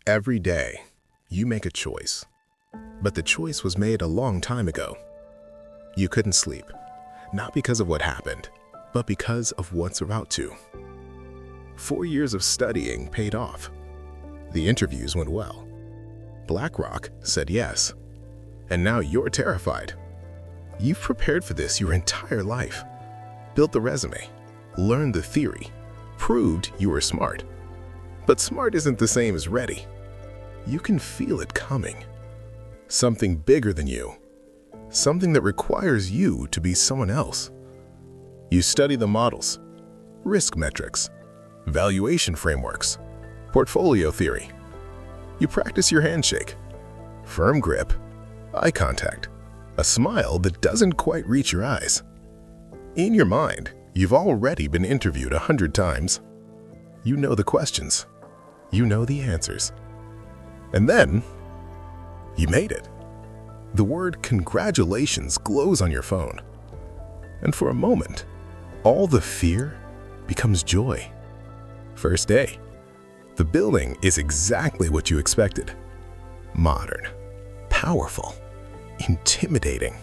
Every day, you make a choice. But the choice was made a long time ago. You couldn't sleep, not because of what happened, but because of what's about to. 4 years of studying paid off. The interviews went well. BlackRock said yes. And now you're terrified. You've prepared for this your entire life. Built the resume, learned the theory, proved you were smart. But smart isn't the same as ready. You can feel it coming. Something bigger than you. Something that requires you to be someone else. You study the models, risk metrics, valuation frameworks, portfolio theory. You practice your handshake, firm grip, eye contact, a smile that doesn't quite reach your eyes. In your mind, you've already been interviewed 100 times. You know the questions. You know the answers. And then, you made it. The word congratulations glows on your phone. And for a moment, all the fear becomes joy. First day. The building is exactly what you expected. Modern, powerful, intimidating.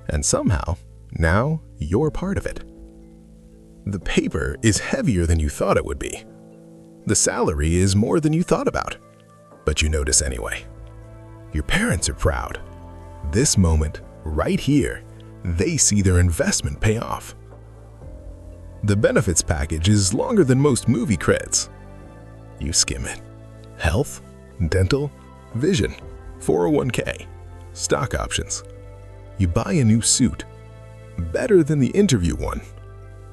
And somehow, now you're part of it. The paper is heavier than you thought it would be. The salary is more than you thought about. But you notice anyway. Your parents are proud. This moment, right here, they see their investment pay off. The benefits package is longer than most movie credits. You skim it. Health, dental, vision, 401k, stock options. You buy a new suit. Better than the interview one.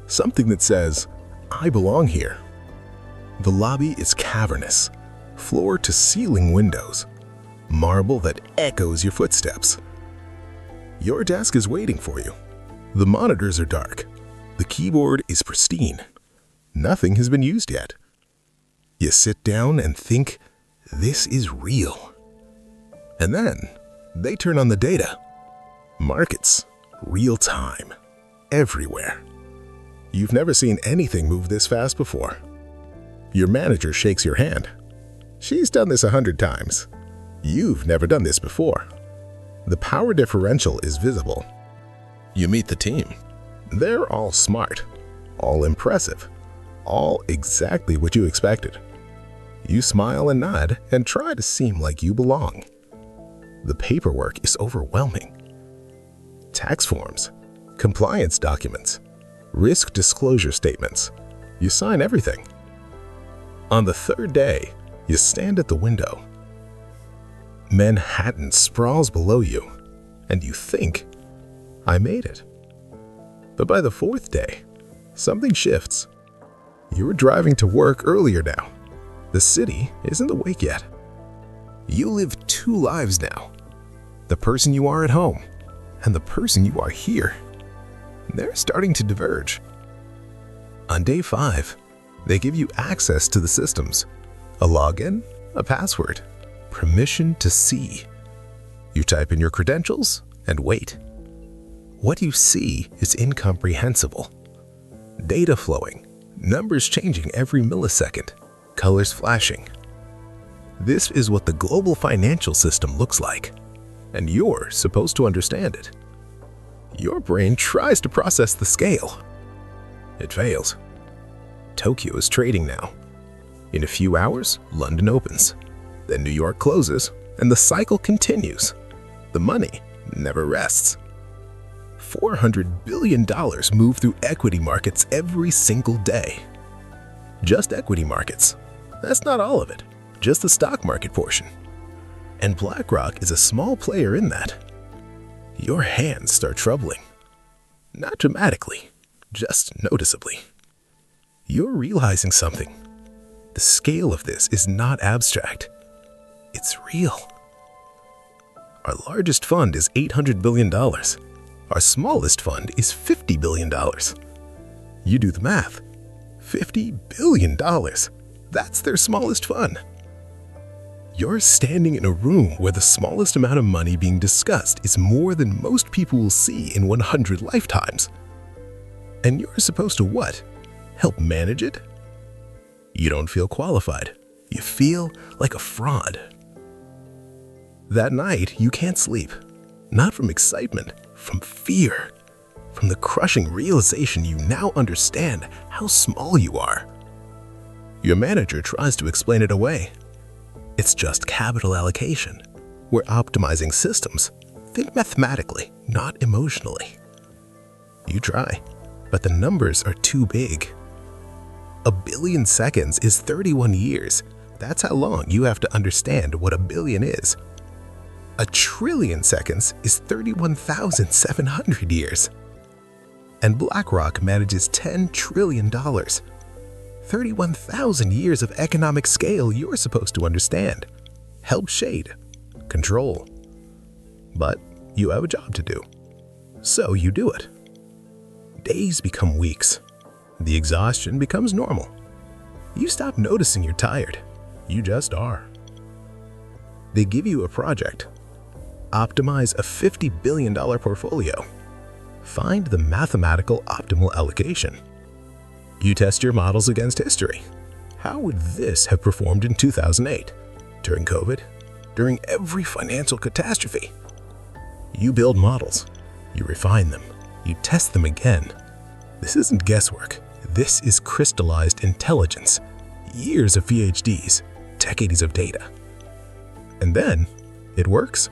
Something that says, I belong here. The lobby is cavernous. Floor-to-ceiling windows, marble that echoes your footsteps. Your desk is waiting for you. The monitors are dark. The keyboard is pristine. Nothing has been used yet. You sit down and think, this is real. And then, they turn on the data. Markets, real time, everywhere. You've never seen anything move this fast before. Your manager shakes your hand. She's done this 100 times. You've never done this before. The power differential is visible. You meet the team. They're all smart, all impressive, all exactly what you expected. You smile and nod and try to seem like you belong. The paperwork is overwhelming. Tax forms, compliance documents, risk disclosure statements. You sign everything. On the third day, you stand at the window. Manhattan sprawls below you, and you think, I made it. But by the fourth day, something shifts. You're driving to work earlier now. The city isn't awake yet. You live 2 lives now. The person you are at home and the person you are here. They're starting to diverge. On day 5, they give you access to the systems. A login, a password, permission to see. You type in your credentials and wait. What you see is incomprehensible. Data flowing, numbers changing every millisecond, colors flashing. This is what the global financial system looks like, and you're supposed to understand it. Your brain tries to process the scale. It fails. Tokyo is trading now. In a few hours, London opens. Then New York closes, and the cycle continues. The money never rests. $400 billion move through equity markets every single day. Just equity markets. That's not all of it, just the stock market portion. And BlackRock is a small player in that. Your hands start troubling. Not dramatically, just noticeably. You're realizing something. The scale of this is not abstract. It's real. Our largest fund is $800 billion. Our smallest fund is $50 billion. You do the math. $50 billion. That's their smallest fund. You're standing in a room where the smallest amount of money being discussed is more than most people will see in 100 lifetimes. And you're supposed to what? Help manage it? You don't feel qualified. You feel like a fraud. That night, you can't sleep. Not from excitement, from fear. From the crushing realization you now understand how small you are. Your manager tries to explain it away. It's just capital allocation. We're optimizing systems. Think mathematically, not emotionally. You try, but the numbers are too big. 1 billion seconds is 31 years. That's how long you have to understand what a billion is. 1 trillion seconds is 31,700 years. And BlackRock manages $10 trillion. 31,000 years of economic scale you're supposed to understand, help shade, control. But you have a job to do, so you do it. Days become weeks. The exhaustion becomes normal. You stop noticing you're tired. You just are. They give you a project. Optimize a $50 billion portfolio. Find the mathematical optimal allocation. You test your models against history. How would this have performed in 2008? During COVID? During every financial catastrophe? You build models. You refine them. You test them again. This isn't guesswork. This is crystallized intelligence. Years of PhDs, decades of data. And then, it works.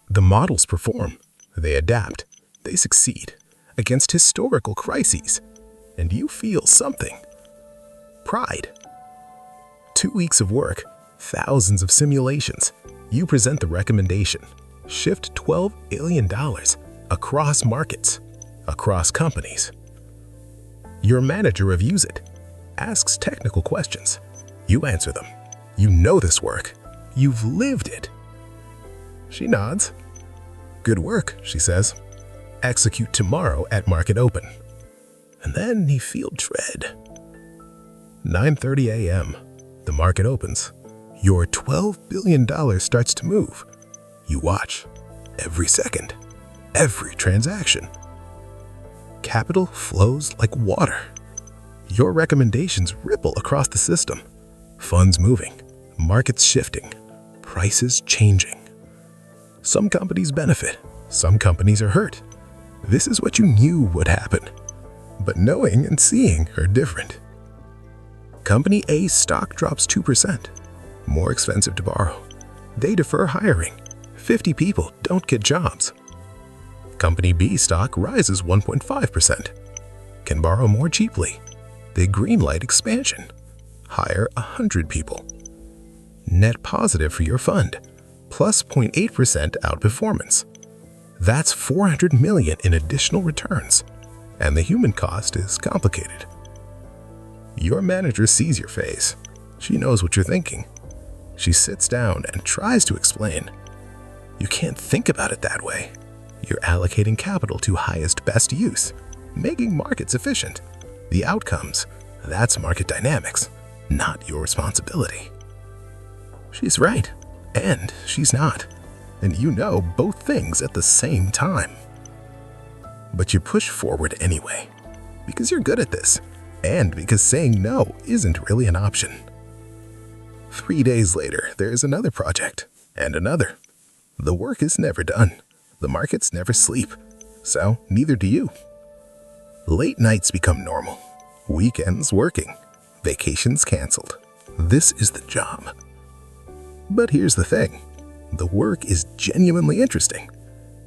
The models perform. They adapt. They succeed against historical crises. And you feel something. Pride. 2 weeks of work, thousands of simulations. You present the recommendation. Shift $12 billion across markets, across companies. Your manager reviews it, asks technical questions. You answer them. You know this work. You've lived it. She nods. Good work, she says. Execute tomorrow at market open. And then you feel dread. 9:30 a.m. The market opens. Your $12 billion starts to move. You watch. Every second. Every transaction. Capital flows like water. Your recommendations ripple across the system. Funds moving. Markets shifting. Prices changing. Some companies benefit. Some companies are hurt. This is what you knew would happen. But knowing and seeing are different. Company A's stock drops 2%. More expensive to borrow. They defer hiring. 50 people don't get jobs. Company B stock rises 1.5%. Can borrow more cheaply. They greenlight expansion. Hire 100 people. Net positive for your fund. Plus 0.8% outperformance. That's $400 million in additional returns. And the human cost is complicated. Your manager sees your face. She knows what you're thinking. She sits down and tries to explain. You can't think about it that way. You're allocating capital to highest best use, making markets efficient. The outcomes, that's market dynamics, not your responsibility. She's right, and she's not. And you know both things at the same time. But you push forward anyway, because you're good at this, and because saying no isn't really an option. 3 days later, there's another project, and another. The work is never done. The markets never sleep, so neither do you. Late nights become normal. Weekends working. Vacations canceled. This is the job. But here's the thing. The work is genuinely interesting.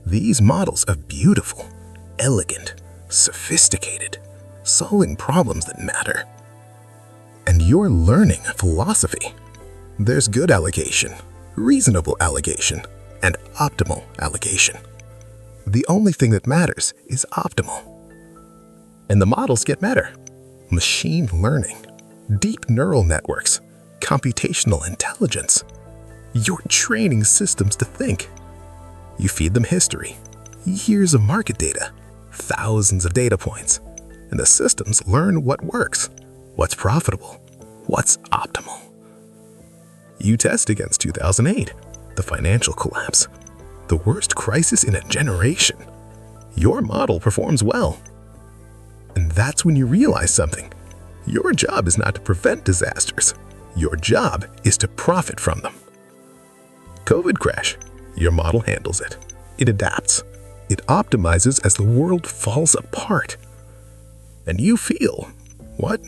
These models are beautiful, elegant, sophisticated, solving problems that matter. And you're learning philosophy. There's good allocation, reasonable allocation, and optimal allocation. The only thing that matters is optimal. And the models get better. Machine learning, deep neural networks, computational intelligence. You're training systems to think. You feed them history, years of market data, thousands of data points, and the systems learn what works, what's profitable, what's optimal. You test against 2008, the financial collapse, the worst crisis in a generation. Your model performs well. And that's when you realize something. Your job is not to prevent disasters. Your job is to profit from them. COVID crash. Your model handles it. It adapts. It optimizes as the world falls apart. And you feel, what?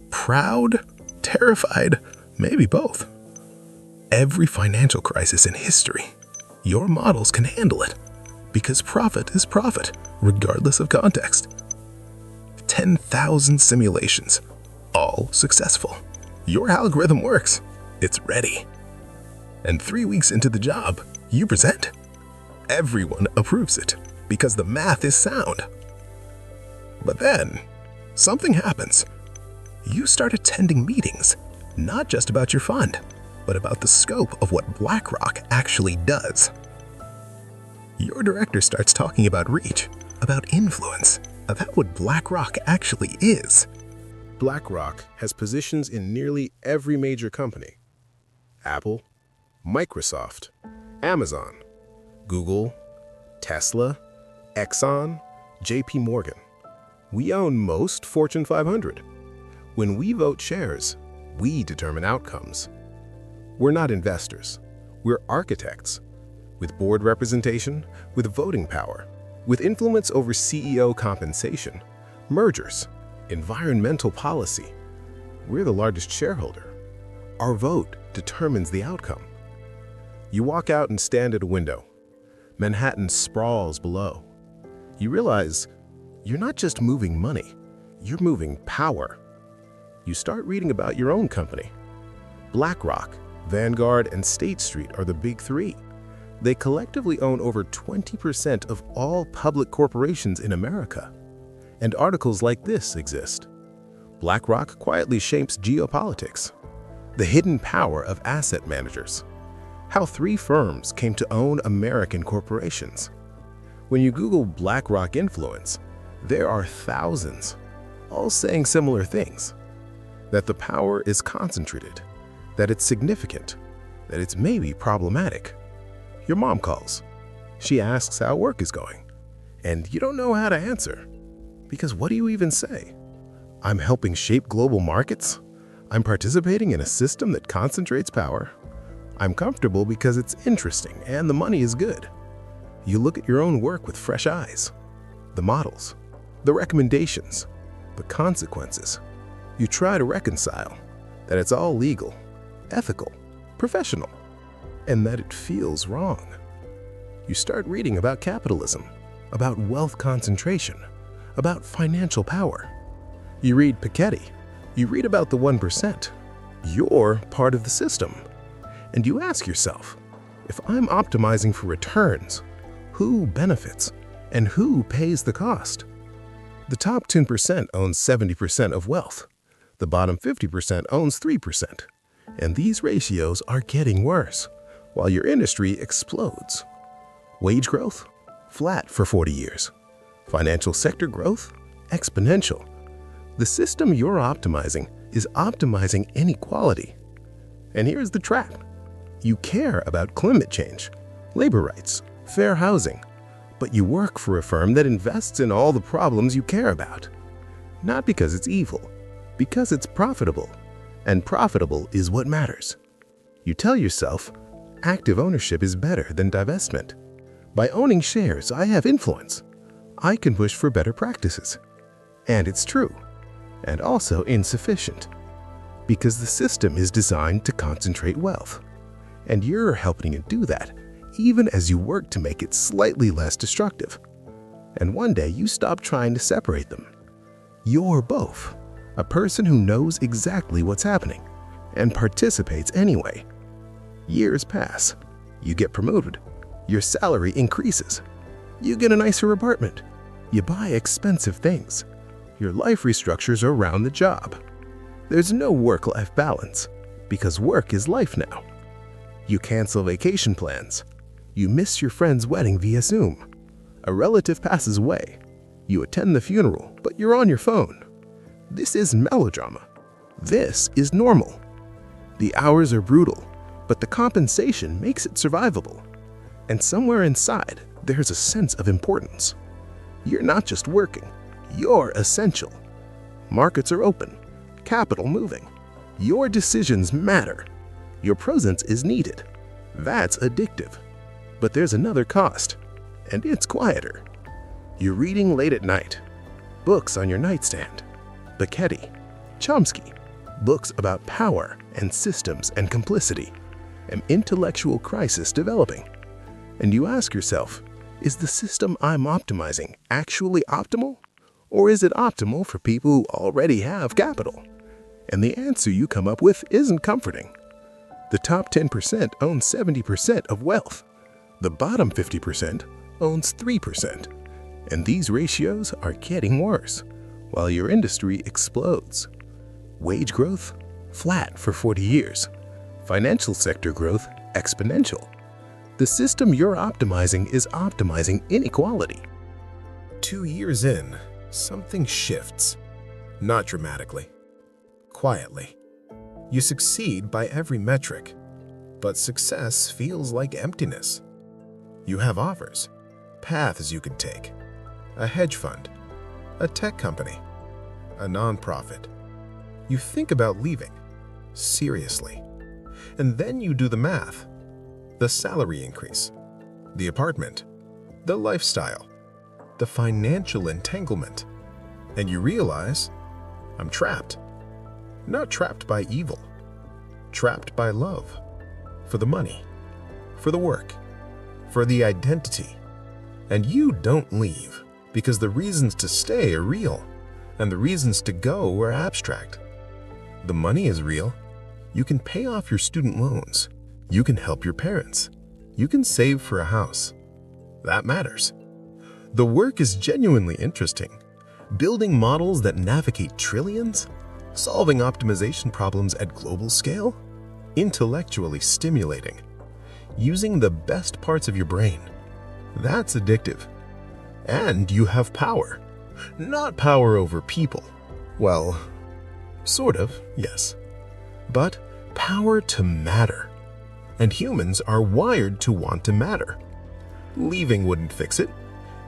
Proud? Terrified? Maybe both. Every financial crisis in history, your models can handle it, because profit is profit, regardless of context. 10,000 simulations, all successful. Your algorithm works. It's ready. And 3 weeks into the job, you present. Everyone approves it, because the math is sound. But then, something happens. You start attending meetings, not just about your fund, but about the scope of what BlackRock actually does. Your director starts talking about reach, about influence, about what BlackRock actually is. BlackRock has positions in nearly every major company. Apple, Microsoft, Amazon, Google, Tesla, Exxon, JP Morgan. We own most Fortune 500. When we vote shares, we determine outcomes. We're not investors. We're architects, with board representation, with voting power, with influence over CEO compensation, mergers, environmental policy. We're the largest shareholder. Our vote determines the outcome. You walk out and stand at a window. Manhattan sprawls below. You realize you're not just moving money, you're moving power. You start reading about your own company. BlackRock, Vanguard, and State Street are the big three. They collectively own over 20% of all public corporations in America. And articles like this exist. BlackRock quietly shapes geopolitics. The hidden power of asset managers. How 3 firms came to own American corporations. When you Google BlackRock influence, there are thousands, all saying similar things. That the power is concentrated, that it's significant, that it's maybe problematic. Your mom calls. She asks how work is going, and you don't know how to answer. Because what do you even say? I'm helping shape global markets? I'm participating in a system that concentrates power? I'm comfortable because it's interesting and the money is good. You look at your own work with fresh eyes. The models, the recommendations, the consequences. You try to reconcile that it's all legal, ethical, professional, and that it feels wrong. You start reading about capitalism, about wealth concentration, about financial power. You read Piketty. You read about the 1%. You're part of the system. And you ask yourself, if I'm optimizing for returns, who benefits and who pays the cost? The top 10% owns 70% of wealth. The bottom 50% owns 3%. And these ratios are getting worse, while your industry explodes. Wage growth? Flat for 40 years. Financial sector growth? Exponential. The system you're optimizing is optimizing inequality. And here's the trap. You care about climate change, labor rights, fair housing, but you work for a firm that invests in all the problems you care about. Not because it's evil, because it's profitable. And profitable is what matters. You tell yourself, active ownership is better than divestment. By owning shares, I have influence. I can push for better practices. And it's true, and also insufficient, because the system is designed to concentrate wealth. And you're helping it do that, even as you work to make it slightly less destructive. And one day you stop trying to separate them. You're both, a person who knows exactly what's happening and participates anyway. Years pass. You get promoted. Your salary increases. You get a nicer apartment. You buy expensive things. Your life restructures around the job. There's no work-life balance, because work is life now. You cancel vacation plans. You miss your friend's wedding via Zoom. A relative passes away. You attend the funeral, but you're on your phone. This isn't melodrama. This is normal. The hours are brutal, but the compensation makes it survivable. And somewhere inside, there's a sense of importance. You're not just working, you're essential. Markets are open, capital moving. Your decisions matter. Your presence is needed. That's addictive. But there's another cost, and it's quieter. You're reading late at night. Books on your nightstand. Piketty, Chomsky, books about power and systems and complicity. An intellectual crisis developing. And you ask yourself, is the system I'm optimizing actually optimal? Or is it optimal for people who already have capital? And the answer you come up with isn't comforting. The top 10% owns 70% of wealth. The bottom 50% owns 3%. And these ratios are getting worse, while your industry explodes. Wage growth? Flat for 40 years. Financial sector growth? Exponential. The system you're optimizing is optimizing inequality. 2 years in, something shifts. Not dramatically. Quietly. You succeed by every metric, but success feels like emptiness. You have offers, paths you can take, a hedge fund, a tech company, a nonprofit. You think about leaving, seriously, and then you do the math. The salary increase, the apartment, the lifestyle, the financial entanglement, and you realize, I'm trapped. Not trapped by evil, trapped by love, for the money, for the work, for the identity. And you don't leave because the reasons to stay are real and the reasons to go are abstract. The money is real. You can pay off your student loans. You can help your parents. You can save for a house. That matters. The work is genuinely interesting. Building models that navigate trillions, solving optimization problems at global scale, intellectually stimulating, using the best parts of your brain. That's addictive. And you have power. Not power over people. Well, sort of, yes. But power to matter. And humans are wired to want to matter. Leaving wouldn't fix it.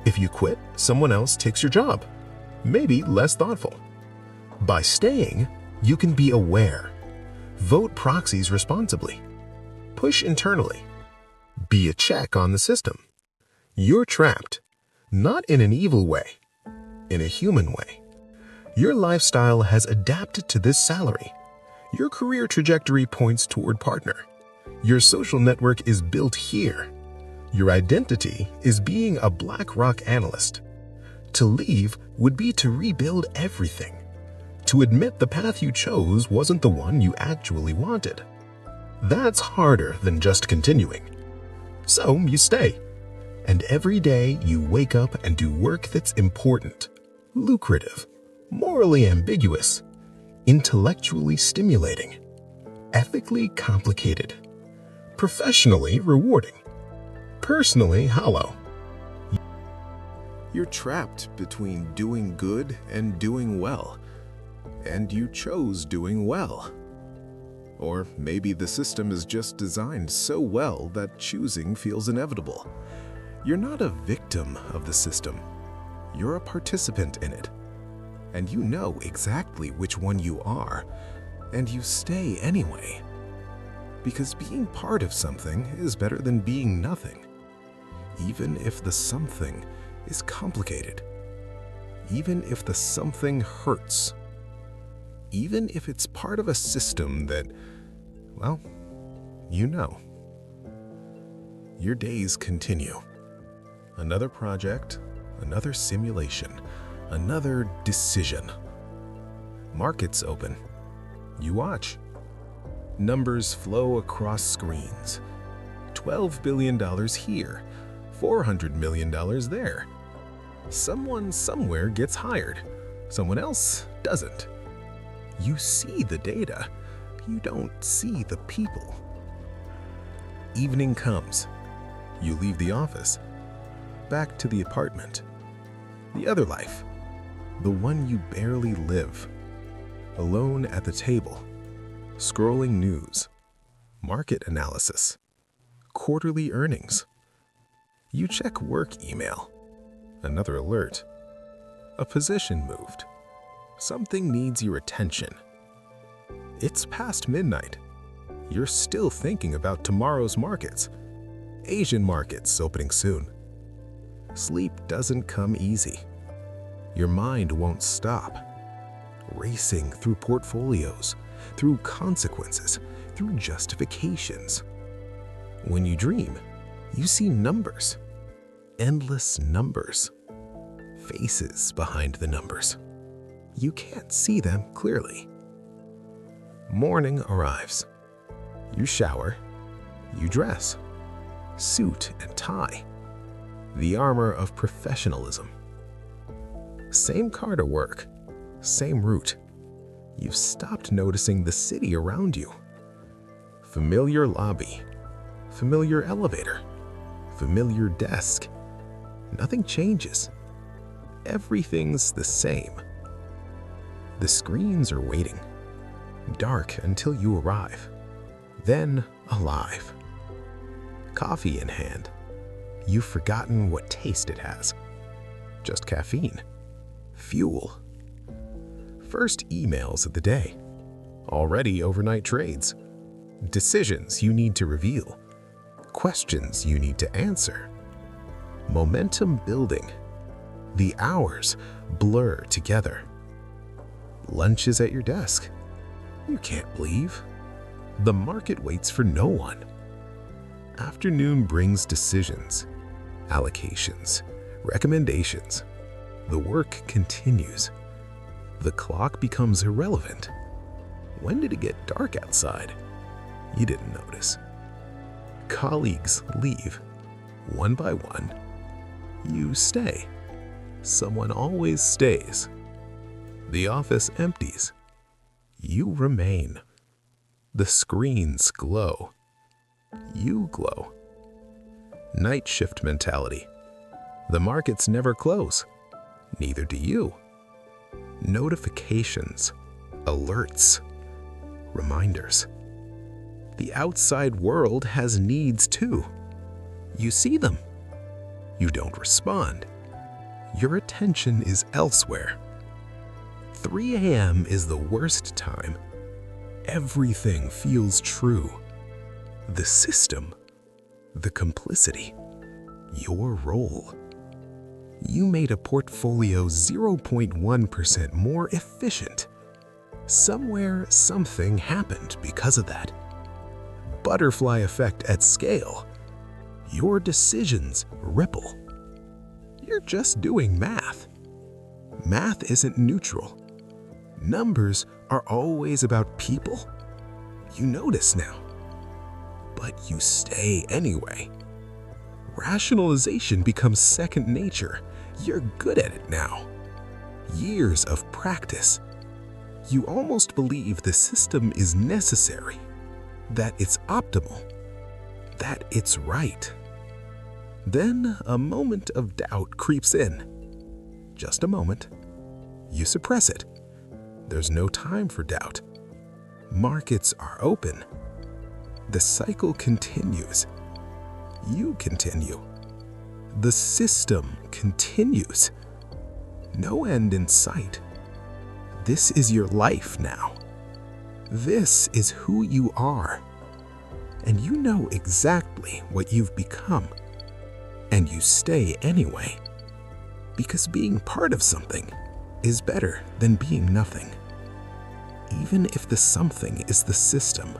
If you quit, someone else takes your job. Maybe less thoughtful. By staying, you can be aware. Vote proxies responsibly. Push internally. Be a check on the system. You're trapped, not in an evil way, in a human way. Your lifestyle has adapted to this salary. Your career trajectory points toward partner. Your social network is built here. Your identity is being a BlackRock analyst. To leave would be to rebuild everything. To admit the path you chose wasn't the one you actually wanted. That's harder than just continuing. So you stay. And every day you wake up and do work that's important, lucrative, morally ambiguous, intellectually stimulating, ethically complicated, professionally rewarding, personally hollow. You're trapped between doing good and doing well, and you chose doing well. Or maybe the system is just designed so well that choosing feels inevitable. You're not a victim of the system. You're a participant in it. And you know exactly which one you are, and you stay anyway. Because being part of something is better than being nothing. Even if the something is complicated. Even if the something hurts. Even if it's part of a system that, well, you know. Your days continue. Another project, another simulation, another decision. Markets open. You watch. Numbers flow across screens. $12 billion here, $400 million there. Someone somewhere gets hired. Someone else doesn't. You see the data. You don't see the people. Evening comes. You leave the office. Back to the apartment. The other life. The one you barely live. Alone at the table. Scrolling news. Market analysis. Quarterly earnings. You check work email. Another alert. A position moved. Something needs your attention. It's past midnight. You're still thinking about tomorrow's markets. Asian markets opening soon. Sleep doesn't come easy. Your mind won't stop. Racing through portfolios, through consequences, through justifications. When you dream, you see numbers. Endless numbers. Faces behind the numbers. You can't see them clearly. Morning arrives. You shower. You dress. Suit and tie. The armor of professionalism. Same car to work. Same route. You've stopped noticing the city around you. Familiar lobby. Familiar elevator. Familiar desk. Nothing changes. Everything's the same. The screens are waiting. Dark until you arrive. Then alive. Coffee in hand. You've forgotten what taste it has. Just caffeine. Fuel. First emails of the day. Already overnight trades. Decisions you need to reveal. Questions you need to answer. Momentum building. The hours blur together. Lunch is at your desk. You can't leave. The market waits for no one. Afternoon brings decisions, allocations, recommendations. The work continues. The clock becomes irrelevant. When did it get dark outside? You didn't notice. Colleagues leave, one by one. You stay. Someone always stays. The office empties. You remain. The screens glow. You glow. Night shift mentality. The markets never close. Neither do you. Notifications, alerts, reminders. The outside world has needs too. You see them. You don't respond. Your attention is elsewhere. 3 a.m. is the worst time. Everything feels true. The system, the complicity, your role. You made a portfolio 0.1% more efficient. Somewhere, something happened because of that. Butterfly effect at scale. Your decisions ripple. You're just doing math. Math isn't neutral. Numbers are always about people. You notice now. But you stay anyway. Rationalization becomes second nature. You're good at it now. Years of practice. You almost believe the system is necessary, that it's optimal, that it's right. Then a moment of doubt creeps in. Just a moment. You suppress it. There's no time for doubt. Markets are open. The cycle continues. You continue. The system continues. No end in sight. This is your life now. This is who you are. And you know exactly what you've become. And you stay anyway. Because being part of something is better than being nothing. Even if the something is the system.